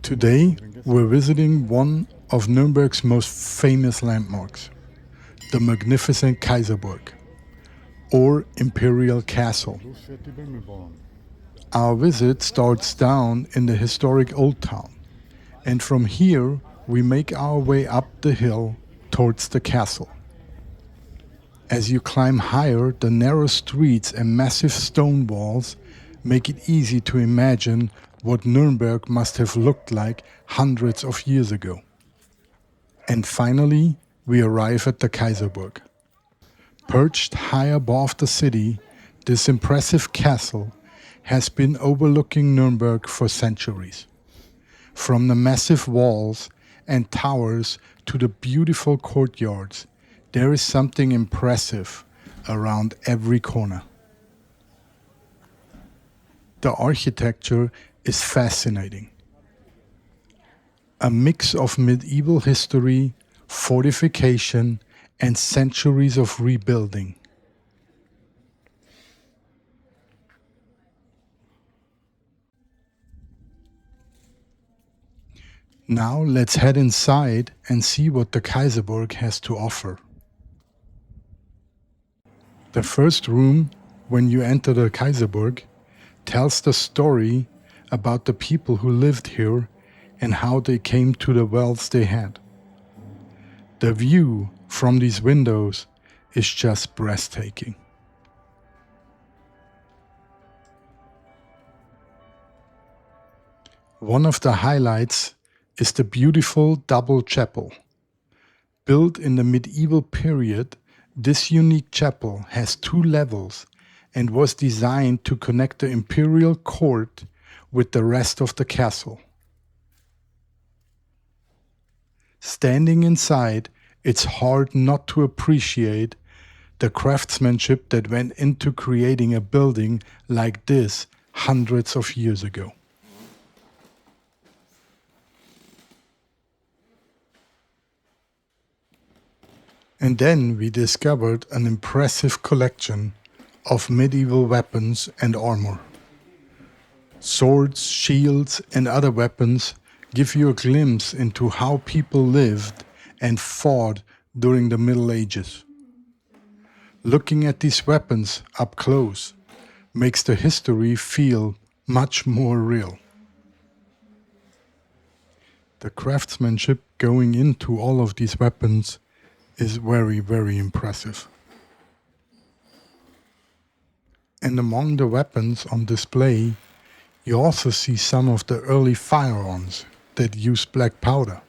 Today, we're visiting one of Nürnberg's most famous landmarks, the magnificent Kaiserburg, or Imperial Castle. Our visit starts down in the historic Old Town, and from here we make our way up the hill towards the castle. As you climb higher, the narrow streets and massive stone walls make it easy to imagine what Nuremberg must have looked like hundreds of years ago. And finally, we arrive at the Kaiserburg. Perched high above the city, this impressive castle has been overlooking Nuremberg for centuries. From the massive walls and towers to the beautiful courtyards, there is something impressive around every corner. The architecture is fascinating. A mix of medieval history, fortification, and centuries of rebuilding. Now let's head inside and see what the Kaiserburg has to offer. The first room, when you enter the Kaiserburg, tells the story about the people who lived here and how they came to the wealth they had. The view from these windows is just breathtaking. One of the highlights is the beautiful double chapel. Built in the medieval period, this unique chapel has two levels and was designed to connect the imperial court with the rest of the castle. Standing inside, it's hard not to appreciate the craftsmanship that went into creating a building like this hundreds of years ago. And then we discovered an impressive collection of medieval weapons and armor. Swords, shields, and other weapons give you a glimpse into how people lived and fought during the Middle Ages. Looking at these weapons up close makes the history feel much more real. The craftsmanship going into all of these weapons is very, very impressive. And among the weapons on display, you also see some of the early firearms that used black powder.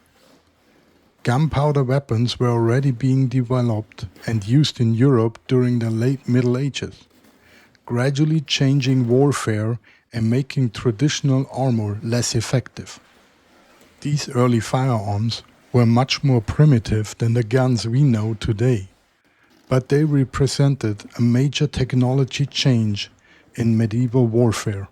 Gunpowder weapons were already being developed and used in Europe during the late Middle Ages, gradually changing warfare and making traditional armor less effective. These early firearms were much more primitive than the guns we know today, but they represented a major technology change in medieval warfare.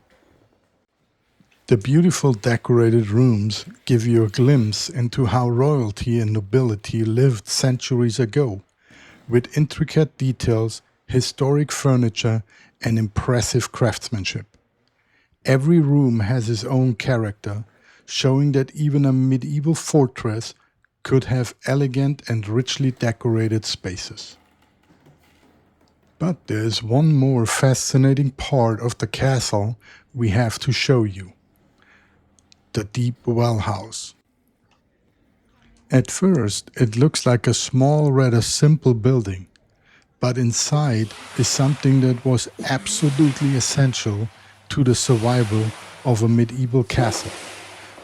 The beautiful decorated rooms give you a glimpse into how royalty and nobility lived centuries ago, with intricate details, historic furniture, and impressive craftsmanship. Every room has its own character, showing that even a medieval fortress could have elegant and richly decorated spaces. But there is one more fascinating part of the castle we have to show you: the deep well house. At first, it looks like a small, rather simple building, but inside is something that was absolutely essential to the survival of a medieval castle: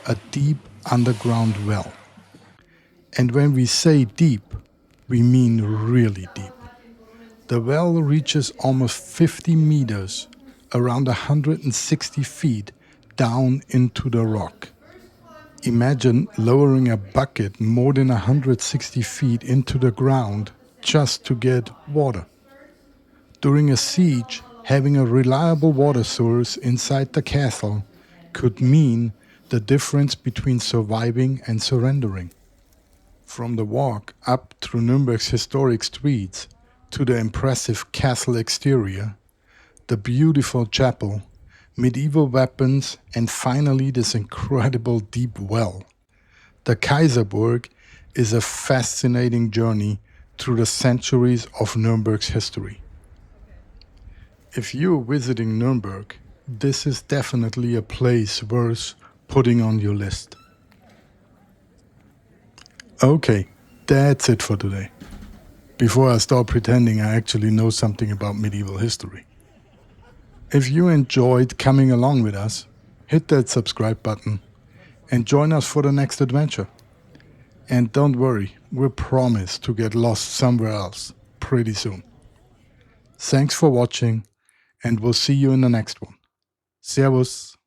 a deep underground well. And when we say deep, we mean really deep. The well reaches almost 50 meters, around 160 feet down into the rock. Imagine lowering a bucket more than 160 feet into the ground just to get water. During a siege, having a reliable water source inside the castle could mean the difference between surviving and surrendering. From the walk up through Nürnberg's historic streets to the impressive castle exterior, the beautiful chapel medieval weapons, and finally this incredible deep well. The Kaiserburg is a fascinating journey through the centuries of Nürnberg's history. If you're visiting Nürnberg, this is definitely a place worth putting on your list. Okay, that's it for today. Before I start pretending I actually know something about medieval history. If you enjoyed coming along with us, hit that subscribe button and join us for the next adventure. And don't worry, we promise to get lost somewhere else pretty soon. Thanks for watching, and we'll see you in the next one. Servus.